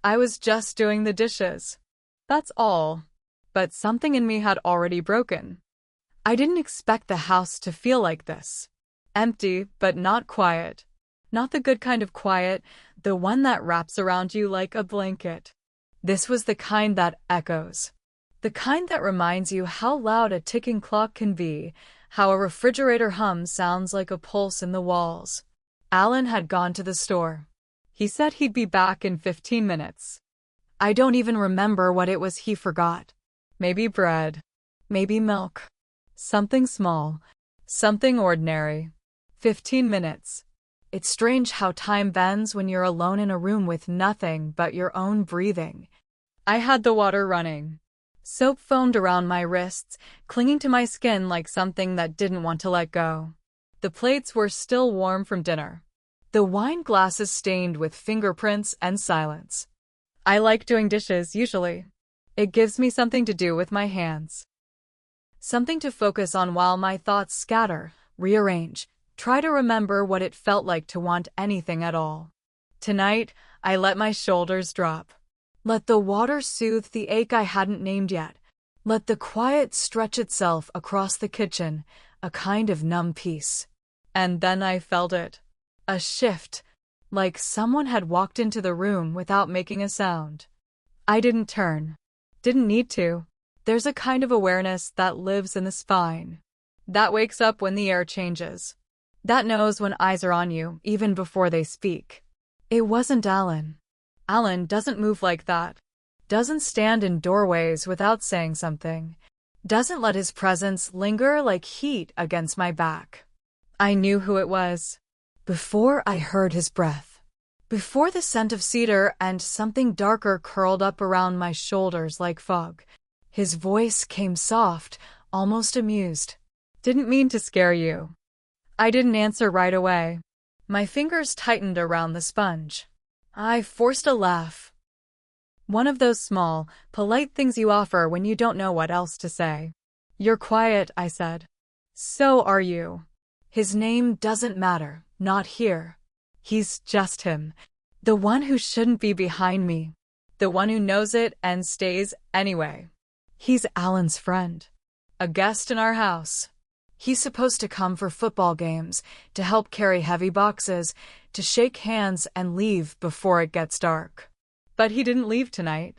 I was just doing the dishes. That's all. But something in me had already broken. I didn't expect the house to feel like this. Empty, but not quiet. Not the good kind of quiet, the one that wraps around you like a blanket. This was the kind that echoes. The kind that reminds you how loud a ticking clock can be, how a refrigerator hum sounds like a pulse in the walls. Alan had gone to the store. He said he'd be back in 15 minutes. I don't even remember what it was he forgot. Maybe bread. Maybe milk. Something small. Something ordinary. 15 minutes. It's strange how time bends when you're alone in a room with nothing but your own breathing. I had the water running. Soap foamed around my wrists, clinging to my skin like something that didn't want to let go. The plates were still warm from dinner. The wine glasses stained with fingerprints and silence. I like doing dishes, usually. It gives me something to do with my hands. Something to focus on while my thoughts scatter, rearrange, try to remember what it felt like to want anything at all. Tonight, I let my shoulders drop. Let the water soothe the ache I hadn't named yet. Let the quiet stretch itself across the kitchen, a kind of numb peace. And then I felt it. A shift, like someone had walked into the room without making a sound. I didn't turn. Didn't need to. There's a kind of awareness that lives in the spine. That wakes up when the air changes. That knows when eyes are on you, even before they speak. It wasn't Alan. Alan doesn't move like that. Doesn't stand in doorways without saying something. Doesn't let his presence linger like heat against my back. I knew who it was. Before I heard his breath. Before the scent of cedar and something darker curled up around my shoulders like fog. His voice came soft, almost amused. Didn't mean to scare you. I didn't answer right away. My fingers tightened around the sponge. I forced a laugh. One of those small, polite things you offer when you don't know what else to say. You're quiet, I said. So are you. His name doesn't matter, not here. He's just him. The one who shouldn't be behind me. The one who knows it and stays anyway. He's Alan's friend. A guest in our house. He's supposed to come for football games, to help carry heavy boxes, to shake hands and leave before it gets dark. But he didn't leave tonight.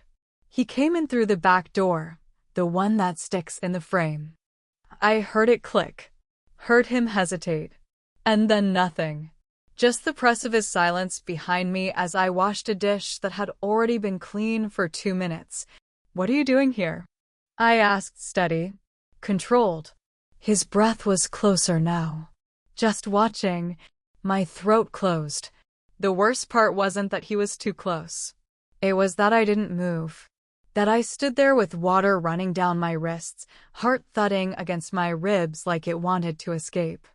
He came in through the back door, the one that sticks in the frame. I heard it click. Heard him hesitate. And then nothing. Just the press of his silence behind me as I washed a dish that had already been clean for 2 minutes. What are you doing here? I asked, steady, controlled. His breath was closer now. Just watching. My throat closed. The worst part wasn't that he was too close. It was that I didn't move. That I stood there with water running down my wrists, heart thudding against my ribs like it wanted to escape.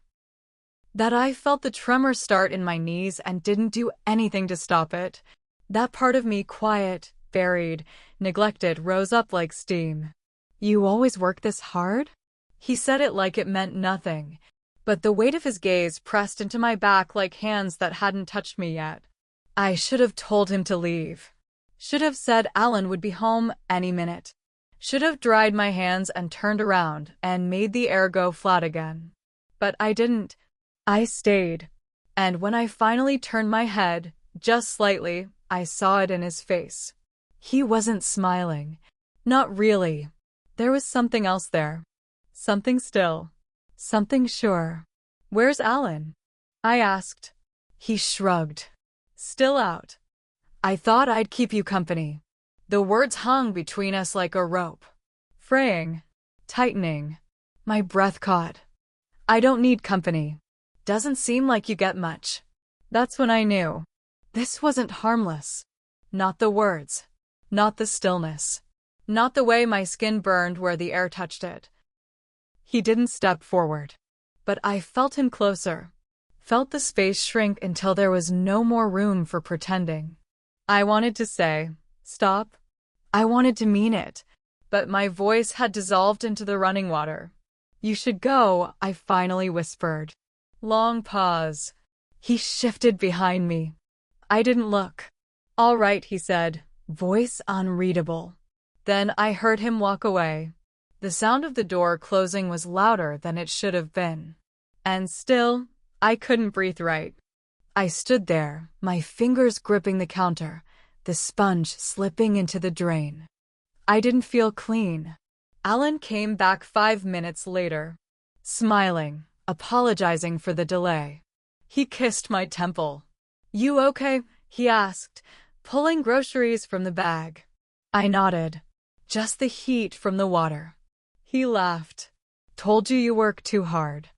That I felt the tremor start in my knees and didn't do anything to stop it. That part of me, quiet, buried, neglected, rose up like steam. You always work this hard? He said it like it meant nothing, but the weight of his gaze pressed into my back like hands that hadn't touched me yet. I should have told him to leave. Should have said Alan would be home any minute. Should have dried my hands and turned around and made the air go flat again. But I didn't. I stayed. And when I finally turned my head, just slightly, I saw it in his face. He wasn't smiling. Not really. There was something else there. Something still. Something sure. Where's Alan? I asked. He shrugged. Still out. I thought I'd keep you company. The words hung between us like a rope. Fraying. Tightening. My breath caught. I don't need company. Doesn't seem like you get much. That's when I knew. This wasn't harmless. Not the words. Not the stillness. Not the way my skin burned where the air touched it. He didn't step forward. But I felt him closer. Felt the space shrink until there was no more room for pretending. I wanted to say, stop. I wanted to mean it. But my voice had dissolved into the running water. You should go, I finally whispered. Long pause. He shifted behind me. I didn't look. All right, he said, Voice unreadable. Then I heard him walk away. The sound of the door closing was louder than it should have been. And still, I couldn't breathe right. I stood there, my fingers gripping the counter, the sponge slipping into the drain. I didn't feel clean. Alan came back 5 minutes later, smiling, apologizing for the delay. He kissed my temple. "You okay?" he asked, pulling groceries from the bag. I nodded. "Just the heat from the water." He laughed. "Told you work too hard."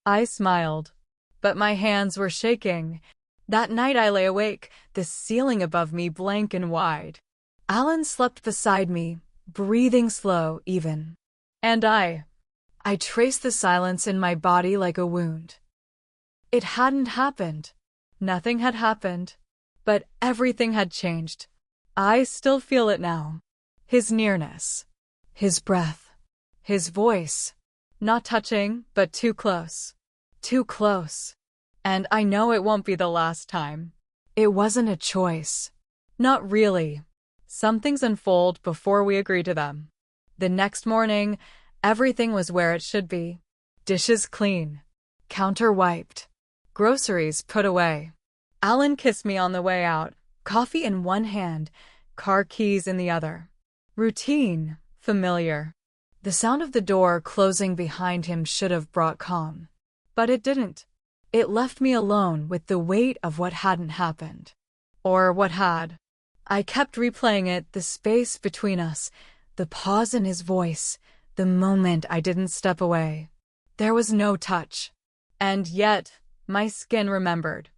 I smiled, but my hands were shaking. That night I lay awake, the ceiling above me blank and wide. Alan slept beside me, breathing slow, even. And I traced the silence in my body like a wound. It hadn't happened. Nothing had happened. But everything had changed. I still feel it now. His nearness. His breath. His voice. Not touching, but too close. Too close. And I know it won't be the last time. It wasn't a choice. Not really. Some things unfold before we agree to them. The next morning, everything was where it should be. Dishes clean. Counter wiped. Groceries put away. Alan kissed me on the way out, coffee in one hand, car keys in the other. Routine, familiar. The sound of the door closing behind him should have brought calm. But it didn't. It left me alone with the weight of what hadn't happened. Or what had. I kept replaying it, the space between us, the pause in his voice, the moment I didn't step away. There was no touch. And yet, my skin remembered.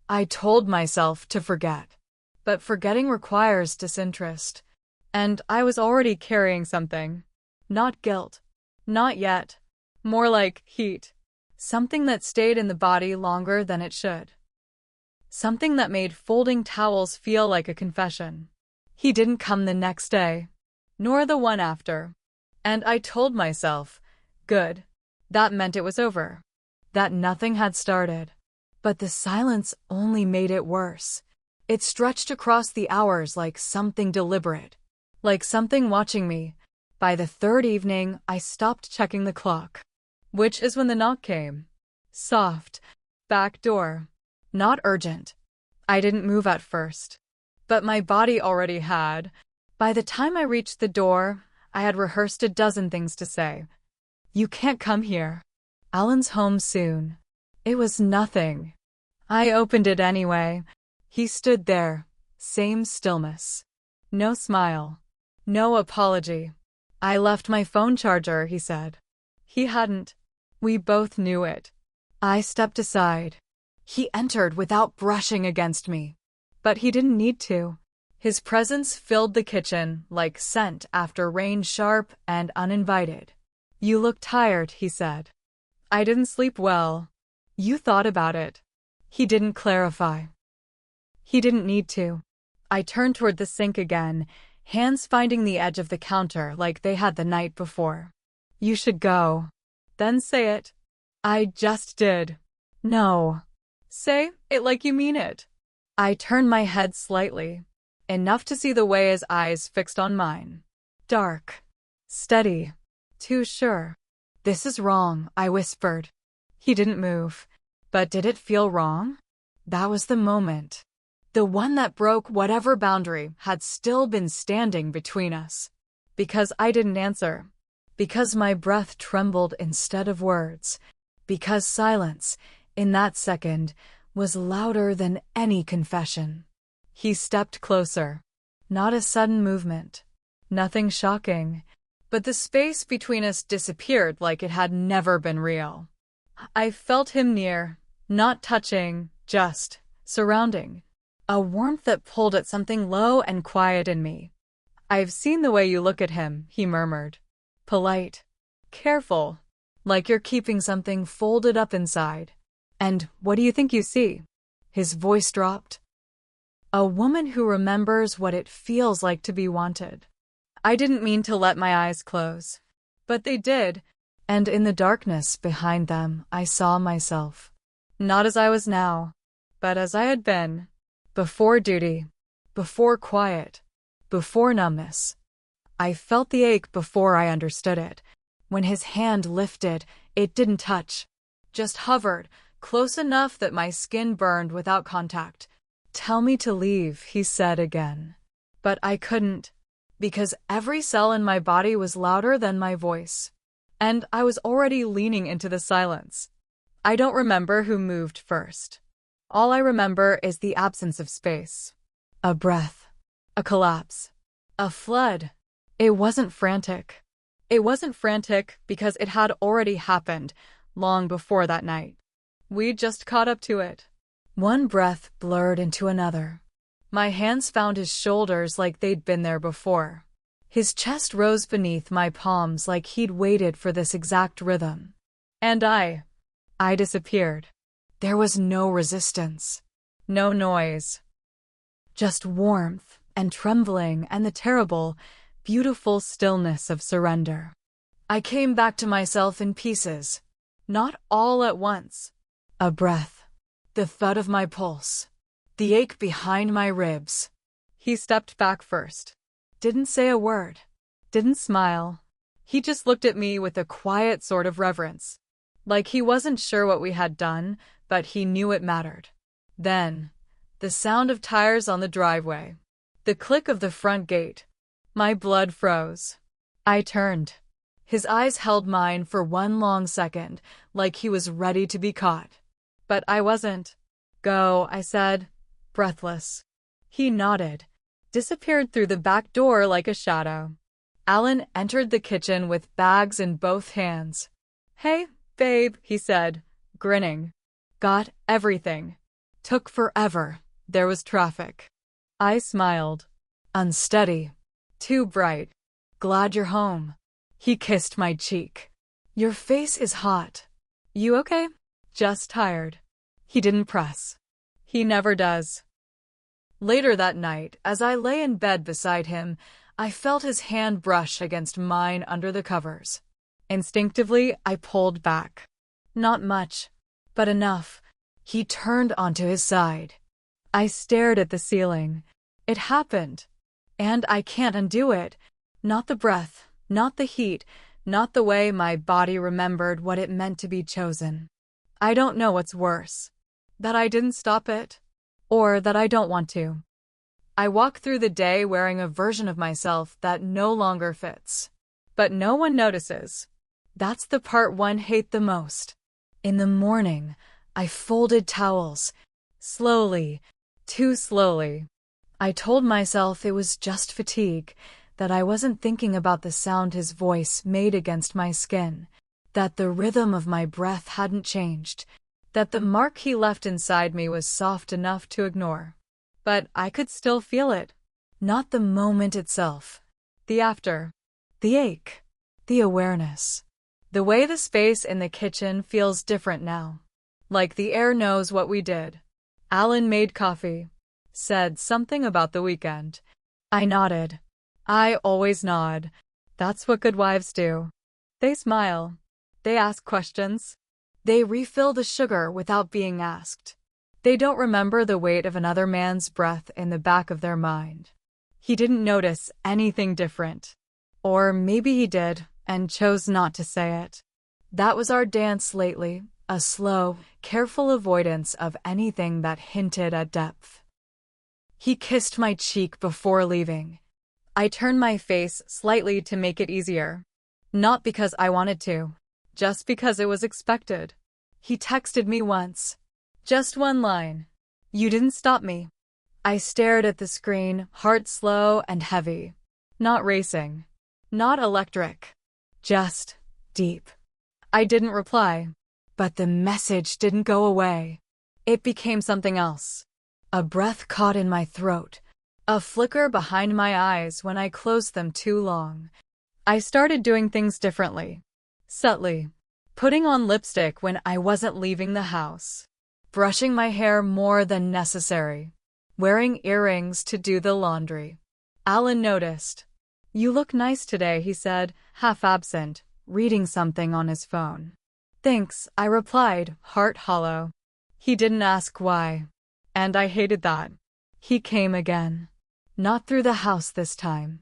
I told myself to forget. But forgetting requires disinterest. And I was already carrying something. Not guilt. Not yet. More like heat. Something that stayed in the body longer than it should. Something that made folding towels feel like a confession. He didn't come the next day. Nor the one after. And I told myself, good. That meant it was over. That nothing had started. But the silence only made it worse. It stretched across the hours like something deliberate. Like something watching me. By the third evening, I stopped checking the clock. Which is when the knock came. Soft. Back door. Not urgent. I didn't move at first. But my body already had. By the time I reached the door, I had rehearsed a dozen things to say. "You can't come here. Alan's home soon." It was nothing. I opened it anyway. He stood there. Same stillness. No smile. No apology. "I left my phone charger," he said. He hadn't. We both knew it. I stepped aside. He entered without brushing against me. But he didn't need to. His presence filled the kitchen like scent after rain, sharp and uninvited. "You look tired," he said. "I didn't sleep well." "You thought about it." He didn't clarify. He didn't need to. I turned toward the sink again, hands finding the edge of the counter like they had the night before. "You should go." "Then say it." I just did. "No." "Say it like you mean it." I turned my head slightly, enough to see the way his eyes fixed on mine. Dark. Steady. Too sure. "This is wrong," I whispered. He didn't move. But did it feel wrong? That was the moment. The one that broke whatever boundary had still been standing between us. Because I didn't answer. Because my breath trembled instead of words. Because silence, in that second, was louder than any confession. He stepped closer. Not a sudden movement. Nothing shocking. But the space between us disappeared like it had never been real. I felt him near, not touching, just surrounding. A warmth that pulled at something low and quiet in me. "I've seen the way you look at him," he murmured. Polite. Careful. Like you're keeping something folded up inside. "And what do you think you see?" His voice dropped. "A woman who remembers what it feels like to be wanted." I didn't mean to let my eyes close. But they did. And in the darkness behind them, I saw myself. Not as I was now, but as I had been. Before duty. Before quiet. before numbness. I felt the ache before I understood it. When his hand lifted, it didn't touch, just hovered, close enough that my skin burned without contact. "Tell me to leave," he said again. But I couldn't, because every cell in my body was louder than my voice. And I was already leaning into the silence. I don't remember who moved first. All I remember is the absence of space. A breath. A collapse. A flood. It wasn't frantic. It wasn't frantic because it had already happened long before that night. We just caught up to it. One breath blurred into another. My hands found his shoulders like they'd been there before. His chest rose beneath my palms like he'd waited for this exact rhythm. And I disappeared. There was no resistance. No noise. Just warmth and trembling and the terrible, beautiful stillness of surrender. I came back to myself in pieces. Not all at once. A breath. The thud of my pulse. The ache behind my ribs. He stepped back first. Didn't say a word. Didn't smile. He just looked at me with a quiet sort of reverence. Like he wasn't sure what we had done, but he knew it mattered. Then, the sound of tires on the driveway. The click of the front gate. My blood froze. I turned. His eyes held mine for one long second, like he was ready to be caught. But I wasn't. "Go," I said, breathless. He nodded, disappeared through the back door like a shadow. Alan entered the kitchen with bags in both hands. "Hey, babe," he said, grinning. "Got everything." Took forever. There was traffic. I smiled. "Unsteady. Too bright. Glad you're home." He kissed my cheek. "Your face is hot. You okay?" "Just tired." He didn't press. He never does. Later that night, as I lay in bed beside him, I felt his hand brush against mine under the covers. Instinctively, I pulled back. Not much, but enough. He turned onto his side. I stared at the ceiling. It happened. And I can't undo it. Not the breath, not the heat, not the way my body remembered what it meant to be chosen. I don't know what's worse. That I didn't stop it, or that I don't want to. I walk through the day wearing a version of myself that no longer fits. But no one notices. That's the part one hates the most. In the morning, I folded towels. Slowly, too slowly. I told myself it was just fatigue, that I wasn't thinking about the sound his voice made against my skin, that the rhythm of my breath hadn't changed, that the mark he left inside me was soft enough to ignore. But I could still feel it. Not the moment itself. The after. The ache. The awareness. The way the space in the kitchen feels different now. Like the air knows what we did. Alan made coffee. Said something about the weekend. I nodded. I always nod. That's what good wives do. They smile. They ask questions. They refill the sugar without being asked. They don't remember the weight of another man's breath in the back of their mind. He didn't notice anything different. Or maybe he did, and chose not to say it. That was our dance lately, a slow, careful avoidance of anything that hinted at depth. He kissed my cheek before leaving. I turned my face slightly to make it easier. Not because I wanted to, just because it was expected. He texted me once. Just one line. "You didn't stop me." I stared at the screen, heart slow and heavy. Not racing. Not electric. Just deep. I didn't reply. But the message didn't go away. It became something else. A breath caught in my throat. A flicker behind my eyes when I closed them too long. I started doing things differently. Subtly. Putting on lipstick when I wasn't leaving the house. Brushing my hair more than necessary. Wearing earrings to do the laundry. Alan noticed. "You look nice today," he said, half absent, reading something on his phone. "Thanks," I replied, heart hollow. He didn't ask why. And I hated that. He came again. Not through the house this time.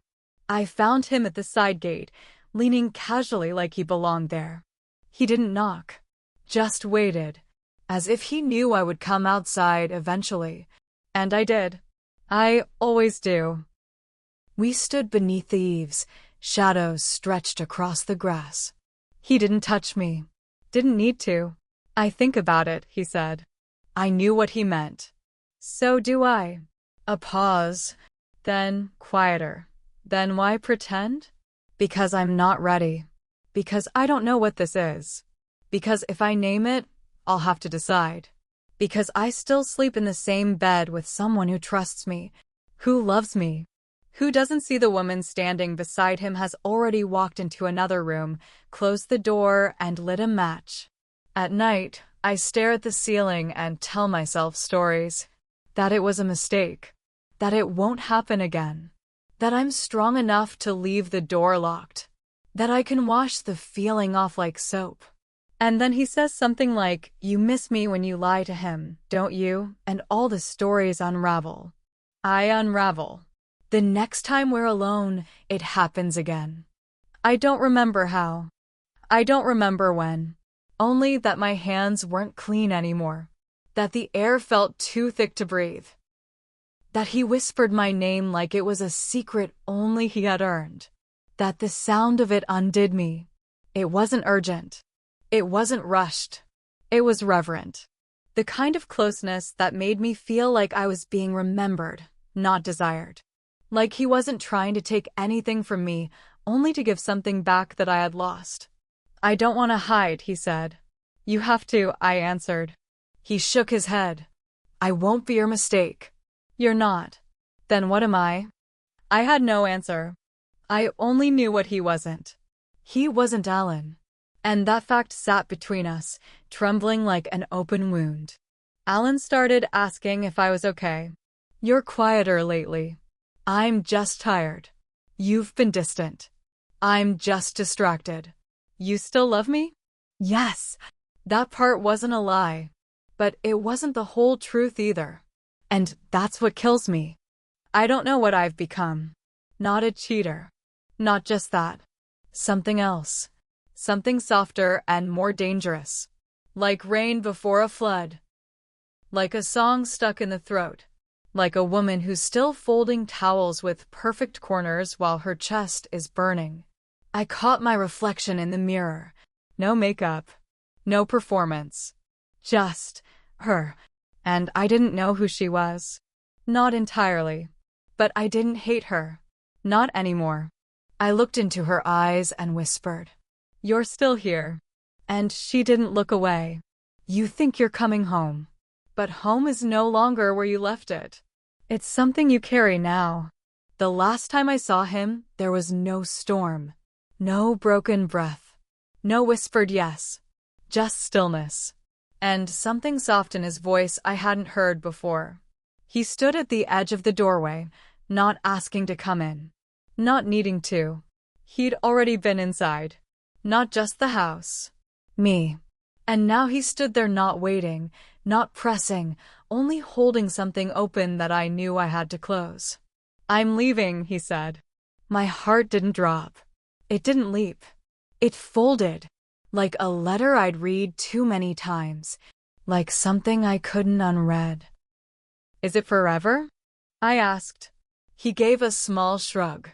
I found him at the side gate, leaning casually like he belonged there. He didn't knock, just waited, as if he knew I would come outside eventually. And I did. I always do. We stood beneath the eaves, shadows stretched across the grass. He didn't touch me. Didn't need to. I think about it, he said. I knew what he meant. So do I. A pause, then quieter. Then why pretend? Because I'm not ready. Because I don't know what this is. Because if I name it, I'll have to decide. Because I still sleep in the same bed with someone who trusts me, who loves me, who doesn't see the woman standing beside him has already walked into another room, closed the door, and lit a match. At night, I stare at the ceiling and tell myself stories. That it was a mistake. That it won't happen again. That I'm strong enough to leave the door locked. That I can wash the feeling off like soap. And then he says something like, "You miss me when you lie to him, don't you?" And all the stories unravel. I unravel. The next time we're alone, it happens again. I don't remember how. I don't remember when. Only that my hands weren't clean anymore. That the air felt too thick to breathe. That he whispered my name like it was a secret only he had earned. That the sound of it undid me. It wasn't urgent. It wasn't rushed. It was reverent. The kind of closeness that made me feel like I was being remembered, not desired. Like he wasn't trying to take anything from me, only to give something back that I had lost. "I don't want to hide," he said. "You have to," I answered. He shook his head. "I won't be your mistake." "You're not." "Then what am I?" I had no answer. I only knew what he wasn't. He wasn't Alan. And that fact sat between us, trembling like an open wound. Alan started asking if I was okay. "You're quieter lately." "I'm just tired." "You've been distant." "I'm just distracted." "You still love me?" Yes. That part wasn't a lie. But it wasn't the whole truth either. And that's what kills me. I don't know what I've become. Not a cheater. Not just that. Something else. Something softer and more dangerous. Like rain before a flood. Like a song stuck in the throat. Like a woman who's still folding towels with perfect corners while her chest is burning. I caught my reflection in the mirror. No makeup. No performance. Just her. And I didn't know who she was. Not entirely. But I didn't hate her. Not anymore. I looked into her eyes and whispered, "You're still here." And she didn't look away. "You think you're coming home. But home is no longer where you left it. It's something you carry now." The last time I saw him, there was no storm. No broken breath. No whispered yes. Just stillness. And something soft in his voice I hadn't heard before. He stood at the edge of the doorway, not asking to come in. Not needing to. He'd already been inside. Not just the house. Me. And now he stood there not waiting, not pressing, only holding something open that I knew I had to close. "I'm leaving," he said. My heart didn't drop. It didn't leap. It folded. Like a letter I'd read too many times. Like something I couldn't unread. "Is it forever?" I asked. He gave a small shrug.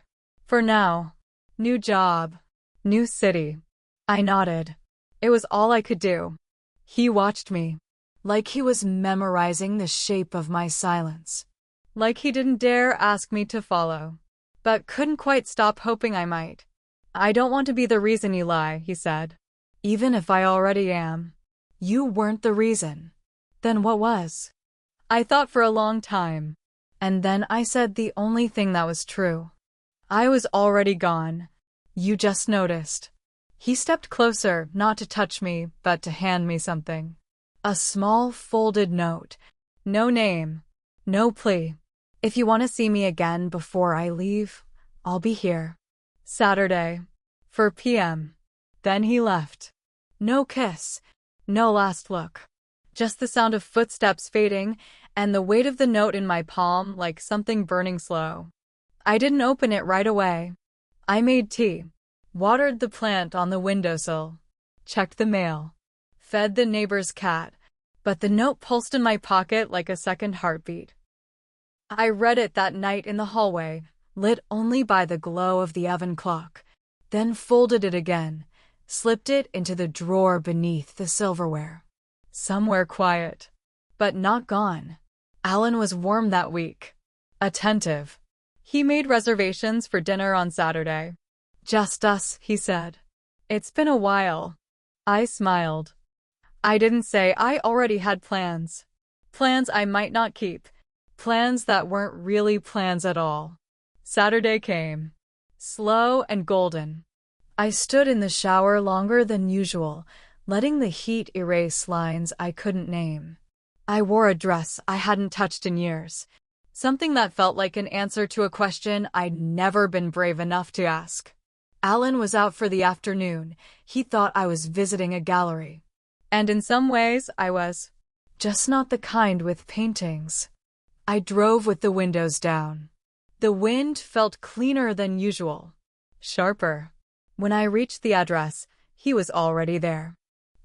"For now. New job. New city." I nodded. It was all I could do. He watched me. Like he was memorizing the shape of my silence. Like he didn't dare ask me to follow. But couldn't quite stop hoping I might. "I don't want to be the reason you lie," he said. "Even if I already am." "You weren't the reason." "Then what was?" I thought for a long time. And then I said the only thing that was true. "I was already gone. You just noticed." He stepped closer, not to touch me, but to hand me something. A small folded note. No name. No plea. "If you want to see me again before I leave, I'll be here. Saturday. 4 p.m. Then he left. No kiss. No last look. Just the sound of footsteps fading, and the weight of the note in my palm like something burning slow. I didn't open it right away. I made tea, watered the plant on the windowsill, checked the mail, fed the neighbor's cat, but the note pulsed in my pocket like a second heartbeat. I read it that night in the hallway, lit only by the glow of the oven clock, then folded it again, slipped it into the drawer beneath the silverware. Somewhere quiet, but not gone. Alan was warm that week, attentive. He made reservations for dinner on Saturday. "Just us," he said. "It's been a while." I smiled. I didn't say I already had plans. Plans I might not keep. Plans that weren't really plans at all. Saturday came. Slow and golden. I stood in the shower longer than usual, letting the heat erase lines I couldn't name. I wore a dress I hadn't touched in years. Something that felt like an answer to a question I'd never been brave enough to ask. Alan was out for the afternoon. He thought I was visiting a gallery. And in some ways, I was. Just not the kind with paintings. I drove with the windows down. The wind felt cleaner than usual. Sharper. When I reached the address, he was already there.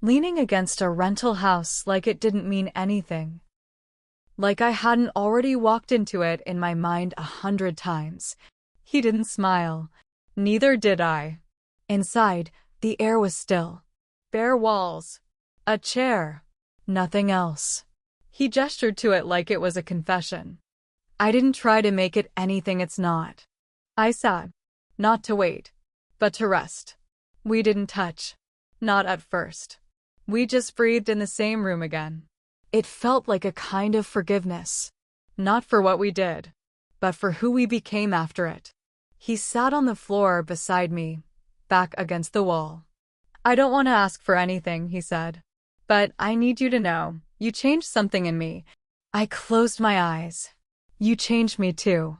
Leaning against a rental house like it didn't mean anything. Like I hadn't already walked into it in my mind 100 times. He didn't smile. Neither did I. Inside, the air was still. Bare walls. A chair. Nothing else. He gestured to it like it was a confession. I didn't try to make it anything it's not. I sat. Not to wait, but to rest. We didn't touch. Not at first. We just breathed in the same room again. It felt like a kind of forgiveness. Not for what we did, but for who we became after it. He sat on the floor beside me, back against the wall. "I don't want to ask for anything," he said. "But I need you to know, you changed something in me." I closed my eyes. "You changed me too."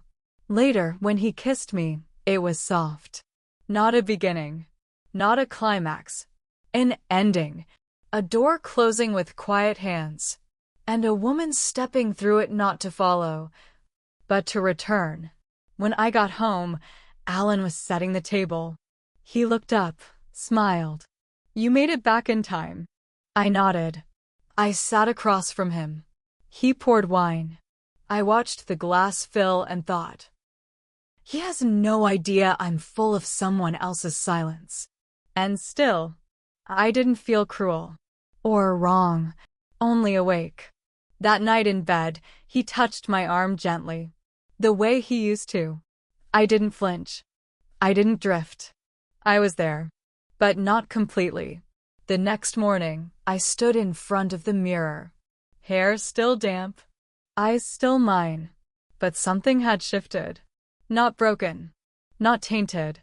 Later, when he kissed me, it was soft. Not a beginning. Not a climax. An ending. A door closing with quiet hands. And a woman stepping through it not to follow, but to return. When I got home, Alan was setting the table. He looked up, smiled. "You made it back in time." I nodded. I sat across from him. He poured wine. I watched the glass fill and thought, he has no idea I'm full of someone else's silence. And still, I didn't feel cruel. Or wrong. Only awake. That night in bed, he touched my arm gently. The way he used to. I didn't flinch. I didn't drift. I was there. But not completely. The next morning, I stood in front of the mirror. Hair still damp. Eyes still mine. But something had shifted. Not broken. Not tainted.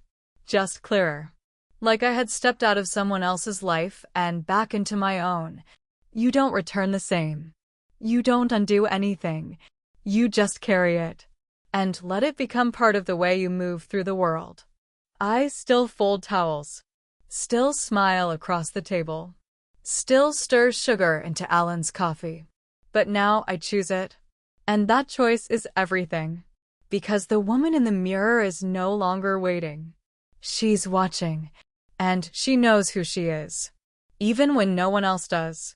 Just clearer. Like I had stepped out of someone else's life and back into my own. You don't return the same. You don't undo anything. You just carry it. And let it become part of the way you move through the world. I still fold towels. Still smile across the table. Still stir sugar into Alan's coffee. But now I choose it. And that choice is everything. Because the woman in the mirror is no longer waiting. She's watching. And she knows who she is. Even when no one else does.